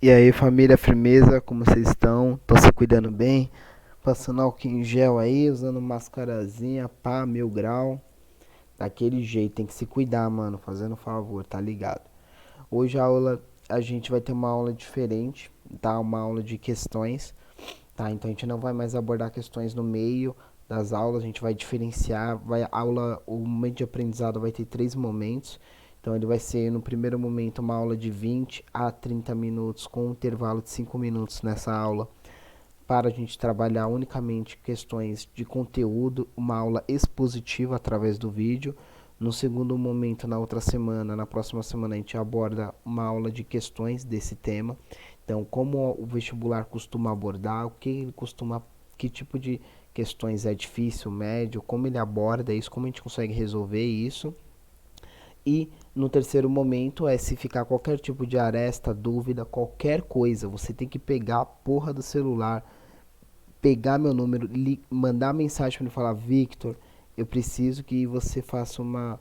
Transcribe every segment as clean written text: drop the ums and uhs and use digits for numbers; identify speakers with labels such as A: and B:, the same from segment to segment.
A: E aí, família, firmeza, como vocês estão? Estão se cuidando bem? Passando álcool em gel aí, usando mascarazinha, pá, 1000 grau. Daquele jeito, tem que se cuidar, mano, fazendo um favor, tá ligado? Hoje a gente vai ter uma aula diferente, tá? Uma aula de questões, tá? Então a gente não vai mais abordar questões no meio das aulas, a gente vai diferenciar, o momento de aprendizado vai ter 3 momentos. Então ele vai ser no primeiro momento uma aula de 20 a 30 minutos com um intervalo de 5 minutos nessa aula para a gente trabalhar unicamente questões de conteúdo, uma aula expositiva através do vídeo. No segundo momento, na outra semana, na próxima semana, a gente aborda uma aula de questões desse tema. Então, como o vestibular costuma abordar, o que ele costuma, que tipo de questões é difícil, médio, como ele aborda isso, como a gente consegue resolver isso. E no terceiro momento é se ficar qualquer tipo de aresta, dúvida, qualquer coisa, você tem que pegar a porra do celular, pegar meu número, mandar mensagem para ele falar: Victor, eu preciso que você faça uma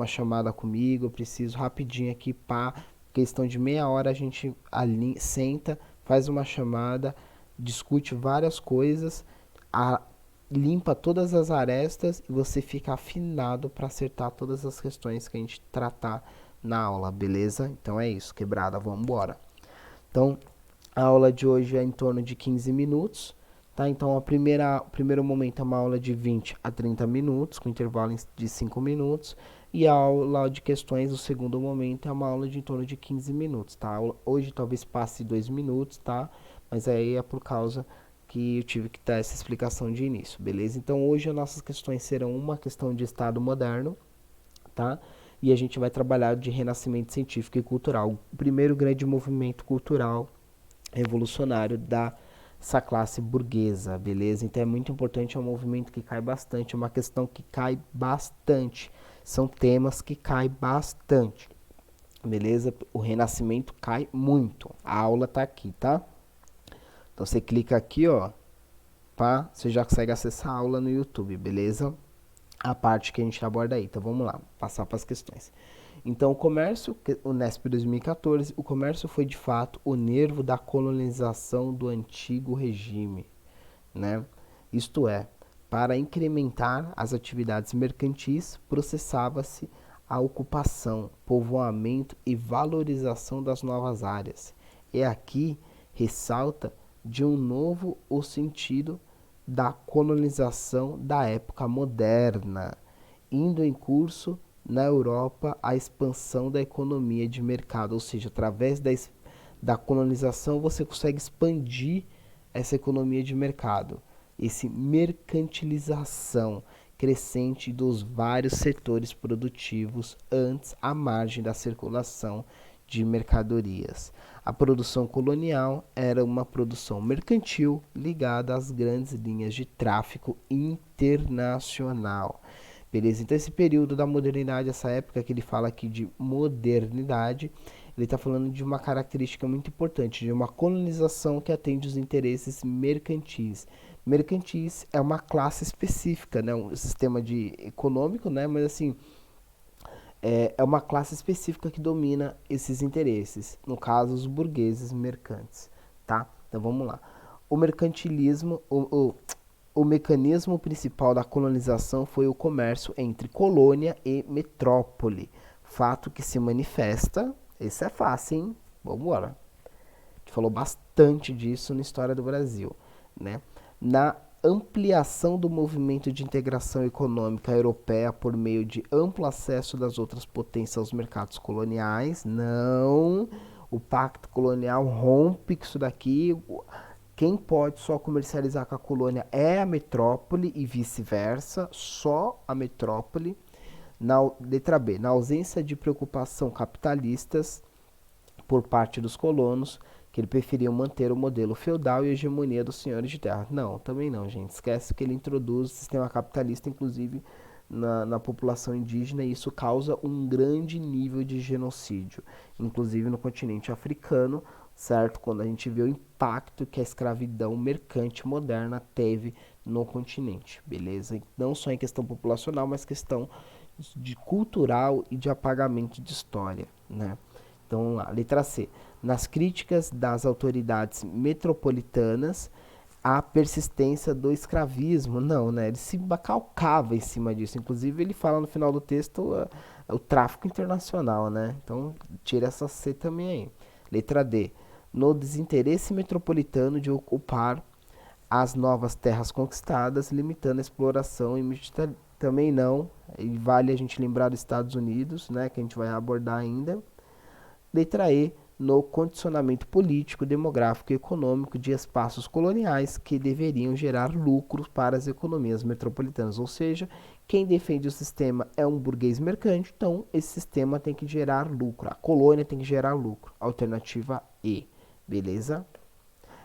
A: chamada comigo, eu preciso rapidinho aqui, pá, questão de meia hora a gente ali senta, faz uma chamada, discute várias coisas, a, limpa todas as arestas e você fica afinado para acertar todas as questões que a gente tratar na aula, beleza? Então é isso, quebrada, vamos embora. Então, a aula de hoje é em torno de 15 minutos, tá? Então, o primeiro momento é uma aula de 20 a 30 minutos, com intervalo de 5 minutos. E a aula de questões, o segundo momento, é uma aula de em torno de 15 minutos, tá? Hoje talvez passe 2 minutos, tá? Mas aí é por causa que eu tive que dar essa explicação de início, beleza? Então, hoje as nossas questões serão uma questão de Estado moderno, tá? E a gente vai trabalhar de renascimento científico e cultural, o primeiro grande movimento cultural revolucionário dessa classe burguesa, beleza? Então é muito importante, é um movimento que cai bastante, é uma questão que cai bastante, são temas que caem bastante, beleza? O renascimento cai muito, a aula tá aqui, tá? Então você clica aqui, ó, pá, você já consegue acessar a aula no YouTube, beleza? A parte que a gente aborda aí, então vamos lá, passar para as questões. Então, o comércio, o Nesp 2014, o comércio foi de fato o nervo da colonização do antigo regime, né? Isto é, para incrementar as atividades mercantis, processava-se a ocupação, povoamento e valorização das novas áreas. E aqui ressalta de um novo o sentido da colonização da época moderna, indo em curso na Europa a expansão da economia de mercado, ou seja, através da colonização você consegue expandir essa economia de mercado, esse mercantilização crescente dos vários setores produtivos antes à margem da circulação de mercadorias. A produção colonial era uma produção mercantil ligada às grandes linhas de tráfico internacional. Beleza? Então esse período da modernidade, essa época que ele fala aqui de modernidade, ele está falando de uma característica muito importante, de uma colonização que atende os interesses mercantis. Mercantis é uma classe específica, né? Um sistema de econômico, né? Mas assim, é uma classe específica que domina esses interesses, no caso os burgueses mercantes, tá? Então vamos lá. O mercantilismo, o mecanismo principal da colonização foi o comércio entre colônia e metrópole, fato que se manifesta, esse é fácil, hein? Vamos embora. A gente falou bastante disso na história do Brasil, né? Na ampliação do movimento de integração econômica europeia por meio de amplo acesso das outras potências aos mercados coloniais. Não, o pacto colonial rompe isso daqui. Quem pode só comercializar com a colônia é a metrópole e vice-versa, só a metrópole. Letra B, na ausência de preocupação capitalistas por parte dos colonos, que ele preferiam manter o modelo feudal e a hegemonia dos senhores de terra. Não, também não, gente. Esquece que ele introduz o sistema capitalista, inclusive, na população indígena, e isso causa um grande nível de genocídio, inclusive no continente africano, certo? Quando a gente vê o impacto que a escravidão mercante moderna teve no continente, beleza? Não só em questão populacional, mas questão de cultural e de apagamento de história, né? Então, vamos lá. Letra C. Nas críticas das autoridades metropolitanas à persistência do escravismo. Não, né? Ele se calcava em cima disso. Inclusive, ele fala no final do texto o tráfico internacional, né? Então, tira essa C também aí. Letra D. No desinteresse metropolitano de ocupar as novas terras conquistadas, limitando a exploração e também não. E vale a gente lembrar dos Estados Unidos, né? Que a gente vai abordar ainda. Letra E, no condicionamento político, demográfico e econômico de espaços coloniais que deveriam gerar lucros para as economias metropolitanas. Ou seja, quem defende o sistema é um burguês mercante, então esse sistema tem que gerar lucro. A colônia tem que gerar lucro. Alternativa E. Beleza?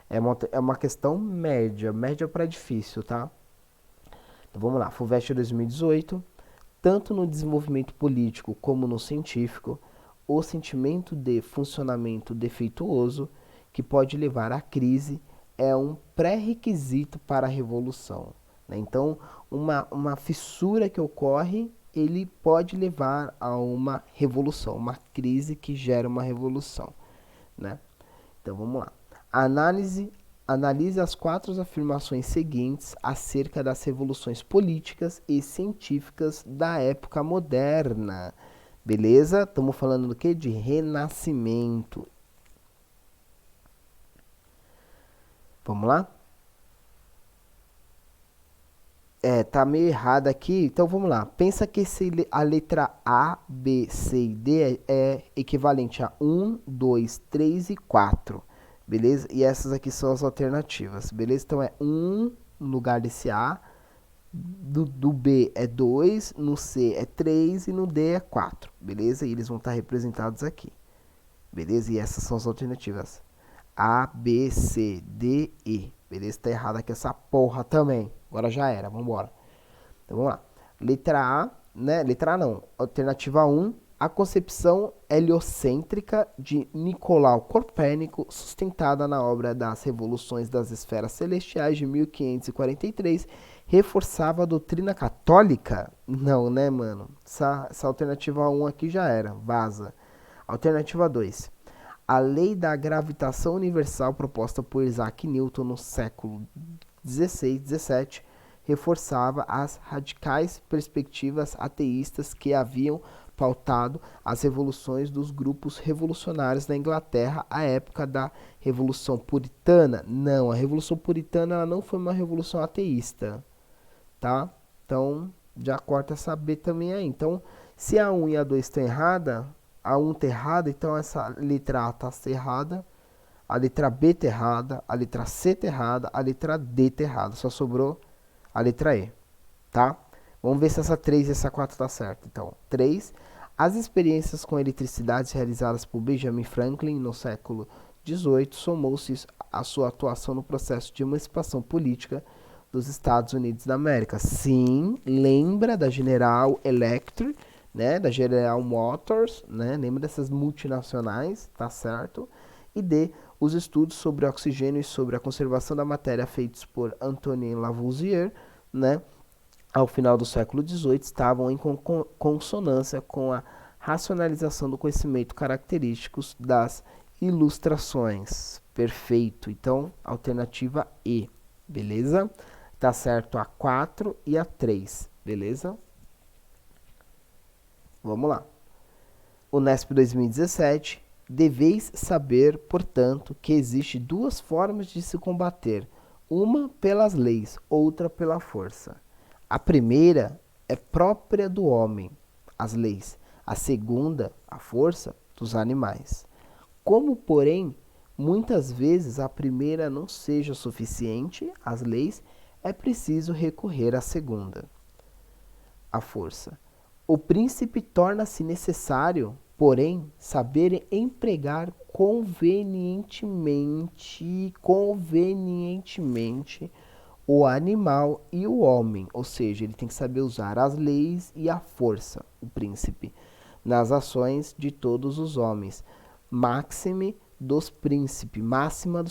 A: É uma questão média para difícil, tá? Então vamos lá. FUVEST 2018. Tanto no desenvolvimento político como no científico, o sentimento de funcionamento defeituoso que pode levar à crise é um pré-requisito para a revolução. Né? Então, uma fissura que ocorre, ele pode levar a uma revolução, uma crise que gera uma revolução. Né? Então, vamos lá. Analise as 4 afirmações seguintes acerca das revoluções políticas e científicas da época moderna. Beleza? Estamos falando do que? De renascimento. Vamos lá? Tá meio errado aqui. Então vamos lá. Pensa que a letra A, B, C e D é equivalente a 1, 2, 3 e 4. Beleza? E essas aqui são as alternativas. Beleza? Então é 1 no lugar desse A. Do B é 2, no C é 3 e no D é 4, beleza? E eles vão estar representados aqui, beleza? E essas são as alternativas. A, B, C, D, E, beleza? Tá errado aqui essa porra também. Agora já era, vamos embora. Então vamos lá. Letra A, né? Letra A não. Alternativa 1, a concepção heliocêntrica de Nicolau Copérnico, sustentada na obra das Revoluções das Esferas Celestiais de 1543, reforçava a doutrina católica? Não, né, mano? Essa alternativa 1 aqui já era, vaza. Alternativa 2. A lei da gravitação universal proposta por Isaac Newton no século XVI, XVII, reforçava as radicais perspectivas ateístas que haviam pautado as revoluções dos grupos revolucionários na Inglaterra à época da Revolução Puritana. Não, a Revolução Puritana ela não foi uma revolução ateísta, tá? Então, já corta essa B também aí. Então, se a 1 e a 2 estão erradas, a 1 está errada, então essa letra A está errada, a letra B está errada, a letra C está errada, a letra D está errada. Só sobrou a letra E, tá? Vamos ver se essa 3 e essa 4 está certa. Então, 3. As experiências com eletricidade realizadas por Benjamin Franklin no século XVIII somou-se a sua atuação no processo de emancipação política dos Estados Unidos da América. Sim, lembra da General Electric, né, da General Motors, né, lembra dessas multinacionais, tá certo? E D, os estudos sobre oxigênio e sobre a conservação da matéria feitos por Antonin Lavoisier, né, ao final do século XVIII, estavam em consonância com a racionalização do conhecimento característicos das ilustrações. Perfeito. Então, alternativa E, beleza? Tá certo a 4 e a 3, beleza? Vamos lá. Unesp 2017. Deveis saber, portanto, que existe 2 formas de se combater, uma pelas leis, outra pela força. A primeira é própria do homem, as leis. A segunda, a força, dos animais. Como, porém, muitas vezes a primeira não seja suficiente, as leis, é preciso recorrer à segunda, a força. O príncipe torna-se necessário, porém, saber empregar convenientemente o animal e o homem, ou seja, ele tem que saber usar as leis e a força, o príncipe, nas ações de todos os homens. Máxima dos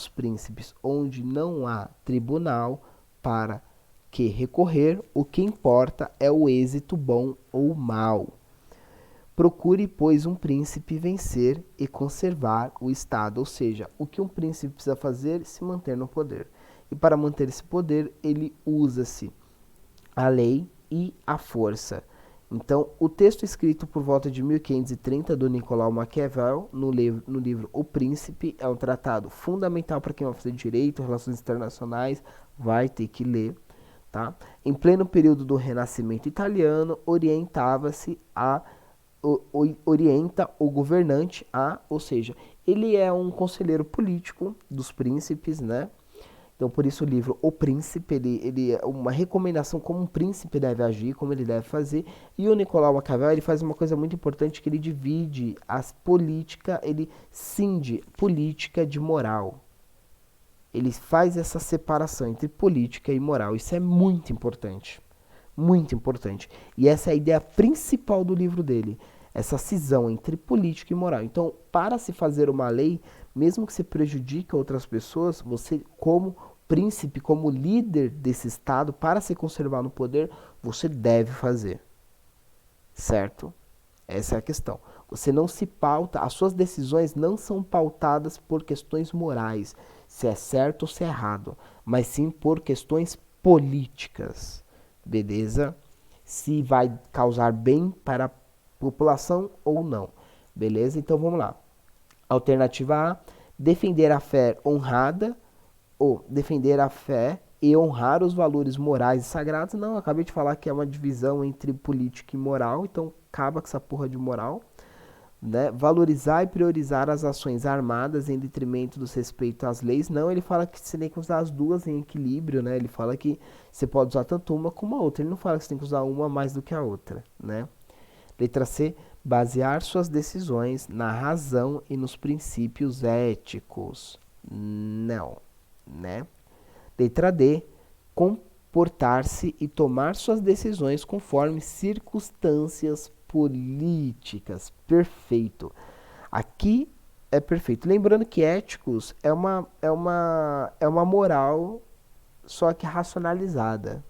A: príncipes, onde não há tribunal para que recorrer, o que importa é o êxito bom ou mau. Procure, pois, um príncipe vencer e conservar o Estado. Ou seja, o que um príncipe precisa fazer? Se manter no poder. E para manter esse poder, ele usa-se a lei e a força. Então, o texto escrito por volta de 1530 do Nicolau Maquiavel, no livro O Príncipe, é um tratado fundamental para quem vai fazer direito, relações internacionais, vai ter que ler. Tá? Em pleno período do Renascimento italiano, orienta o governante a, ou seja, ele é um conselheiro político dos príncipes, né? Então, por isso o livro O Príncipe, ele é uma recomendação como um príncipe deve agir, como ele deve fazer. E o Nicolau Maquiavel, ele faz uma coisa muito importante, que ele divide as políticas, ele cinge política de moral. Ele faz essa separação entre política e moral. Isso é muito importante. Muito importante. E essa é a ideia principal do livro dele. Essa cisão entre política e moral. Então, para se fazer uma lei, mesmo que se prejudique outras pessoas, você, como príncipe, como líder desse Estado, para se conservar no poder, você deve fazer. Certo? Essa é a questão. Você não se pauta, as suas decisões não são pautadas por questões morais, se é certo ou se é errado, mas sim por questões políticas. Beleza? Se vai causar bem para a população ou não. Beleza? Então vamos lá. Alternativa A, defender a fé honrada, ou defender a fé e honrar os valores morais e sagrados. Não, eu acabei de falar que é uma divisão entre política e moral, então acaba com essa porra de moral. Né? Valorizar e priorizar as ações armadas em detrimento do respeito às leis. Não, ele fala que você tem que usar as duas em equilíbrio, né? Ele fala que você pode usar tanto uma como a outra. Ele não fala que você tem que usar uma mais do que a outra, né? Letra C, basear suas decisões na razão e nos princípios éticos. Não, né? Letra D, comportar-se e tomar suas decisões conforme circunstâncias políticas. Perfeito. Aqui é perfeito. Lembrando que éticos é uma moral, só que racionalizada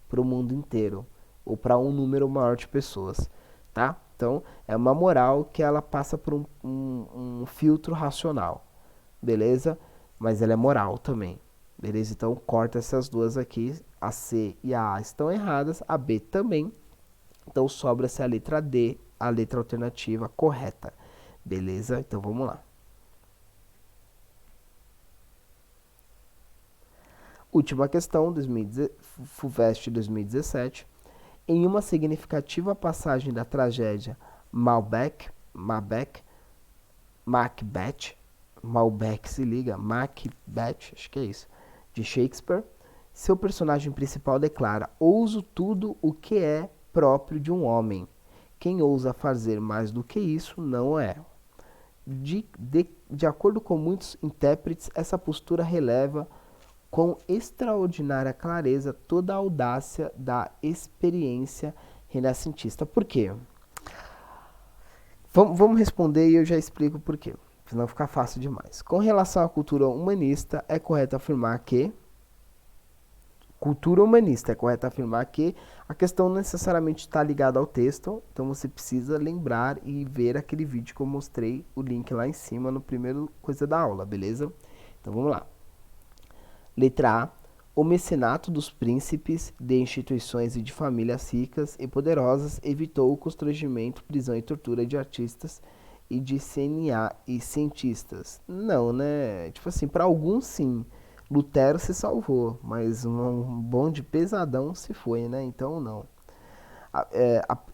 A: para o mundo inteiro, ou para um número maior de pessoas. Tá? Então, é uma moral que ela passa por um filtro racional. Beleza? Mas ela é moral também. Beleza? Então, corta essas duas aqui. A C e a A estão erradas. A B também. Então, sobra-se a letra D, a letra alternativa correta. Beleza? Então, vamos lá. Última questão, FUVEST 2017. Em uma significativa passagem da tragédia Macbeth, se liga, Macbeth, acho que é isso, de Shakespeare, seu personagem principal declara: ouso tudo o que é próprio de um homem. Quem ousa fazer mais do que isso não é. De acordo com muitos intérpretes, essa postura releva com extraordinária clareza toda a audácia da experiência renascentista. Por quê? Vamos responder e eu já explico por quê, senão fica fácil demais. Com relação à cultura humanista, é correto afirmar que a questão não necessariamente está ligada ao texto, então você precisa lembrar e ver aquele vídeo que eu mostrei, o link lá em cima, no primeiro coisa da aula, beleza? Então vamos lá. Letra A. O mecenato dos príncipes, de instituições e de famílias ricas e poderosas evitou o constrangimento, prisão e tortura de artistas e de CNA e cientistas. Não, né? Tipo assim, para alguns sim. Lutero se salvou, mas um bonde pesadão se foi, né? Então não.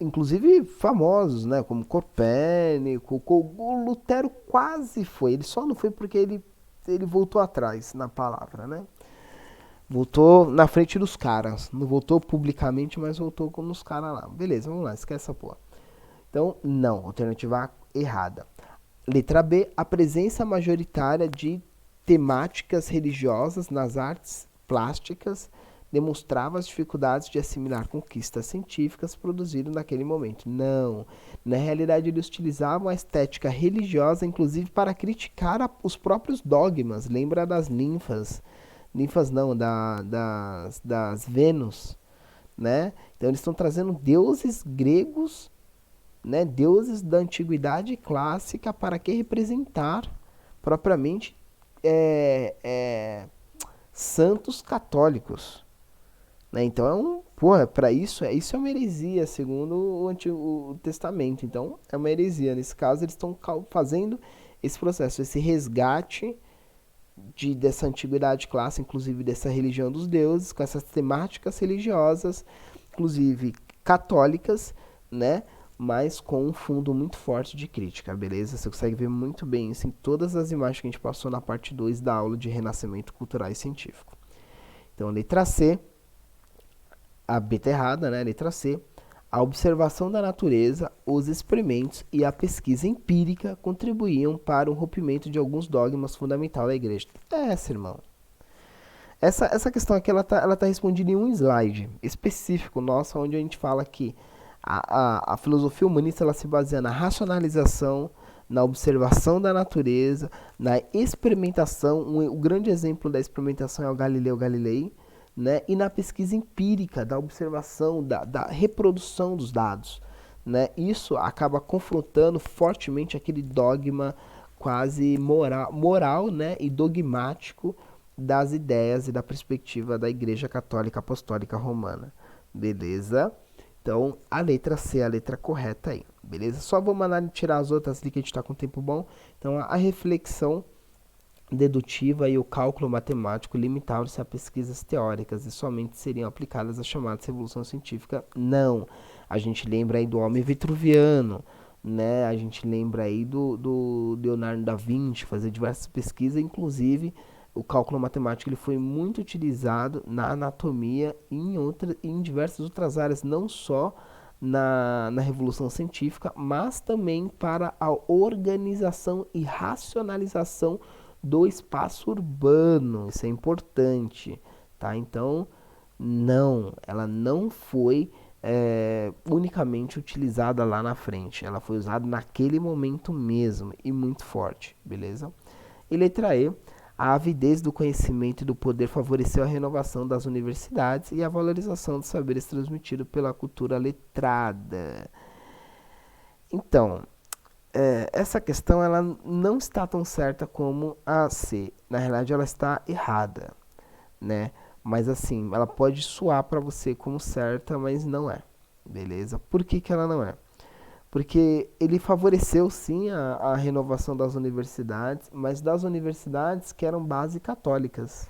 A: Inclusive famosos, né? Como Copérnico, o Lutero quase foi. Ele só não foi porque ele voltou atrás na palavra, né? Voltou na frente dos caras. Não voltou publicamente, mas voltou nos caras lá. Beleza, vamos lá, esquece essa porra. Então, não. Alternativa A, errada. Letra B, a presença majoritária de temáticas religiosas nas artes plásticas demonstrava as dificuldades de assimilar conquistas científicas produzidas naquele momento. Não. Na realidade, eles utilizavam a estética religiosa, inclusive, para criticar os próprios dogmas. Lembra das ninfas? Ninfas não, das Vênus, né? Então, eles estão trazendo deuses gregos né, deuses da antiguidade clássica para que representar propriamente é, é, santos católicos, né? Então porra, para isso é uma heresia segundo o Antigo Testamento. Então é uma heresia. Nesse caso eles estão fazendo esse processo, esse resgate dessa antiguidade clássica, inclusive dessa religião dos deuses, com essas temáticas religiosas, inclusive católicas, né? Mas com um fundo muito forte de crítica, beleza? Você consegue ver muito bem isso em todas as imagens que a gente passou na parte 2 da aula de Renascimento Cultural e Científico. Então, letra C, a B tá errada, né? Letra C. A observação da natureza, os experimentos e a pesquisa empírica contribuíam para o rompimento de alguns dogmas fundamentais da igreja. Essa, irmão. Essa questão aqui, ela tá respondida em um slide específico nosso, onde a gente fala que a filosofia humanista ela se baseia na racionalização, na observação da natureza, na experimentação. O grande exemplo da experimentação é o Galileu Galilei, né? E na pesquisa empírica, da observação, da reprodução dos dados, né? Isso acaba confrontando fortemente aquele dogma quase moral, né? E dogmático das ideias e da perspectiva da Igreja Católica Apostólica Romana. Beleza? Então, a letra C é a letra correta aí. Beleza? Só vou mandar tirar as outras ali que a gente está com tempo bom. Então, a reflexão dedutiva e o cálculo matemático limitavam-se a pesquisas teóricas e somente seriam aplicadas às chamadas revolução científica. Não. A gente lembra aí do homem vitruviano, né? A gente lembra aí do Leonardo da Vinci, fazer diversas pesquisas, inclusive o cálculo matemático ele foi muito utilizado na anatomia e em diversas outras áreas, não só na Revolução Científica, mas também para a organização e racionalização do espaço urbano. Isso é importante, tá? Então, não, ela não foi unicamente utilizada lá na frente, ela foi usada naquele momento mesmo e muito forte, beleza? E letra E, a avidez do conhecimento e do poder favoreceu a renovação das universidades e a valorização dos saberes transmitidos pela cultura letrada. Então, essa questão ela não está tão certa como a C. Na realidade, ela está errada, né? Mas assim, ela pode soar para você como certa, mas não é. Beleza? Por que ela não é? Porque ele favoreceu sim a renovação das universidades, mas das universidades que eram base católicas.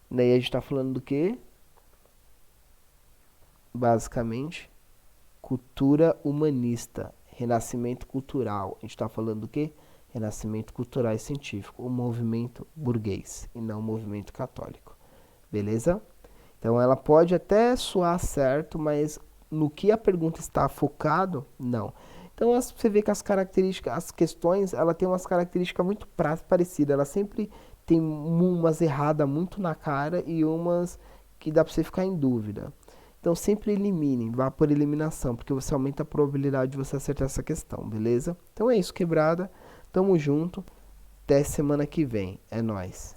A: Daí a gente está falando do quê? Basicamente, cultura humanista, renascimento cultural. A gente está falando do quê? Renascimento cultural e científico, o movimento burguês e não o movimento católico. Beleza? Então ela pode até soar certo, mas no que a pergunta está focado, não. Então você vê que as características, as questões, ela tem umas características muito parecidas. Ela sempre tem umas erradas muito na cara e umas que dá para você ficar em dúvida. Então sempre elimine, vá por eliminação, porque você aumenta a probabilidade de você acertar essa questão, beleza? Então é isso, quebrada. Tamo junto. Até semana que vem. É nóis.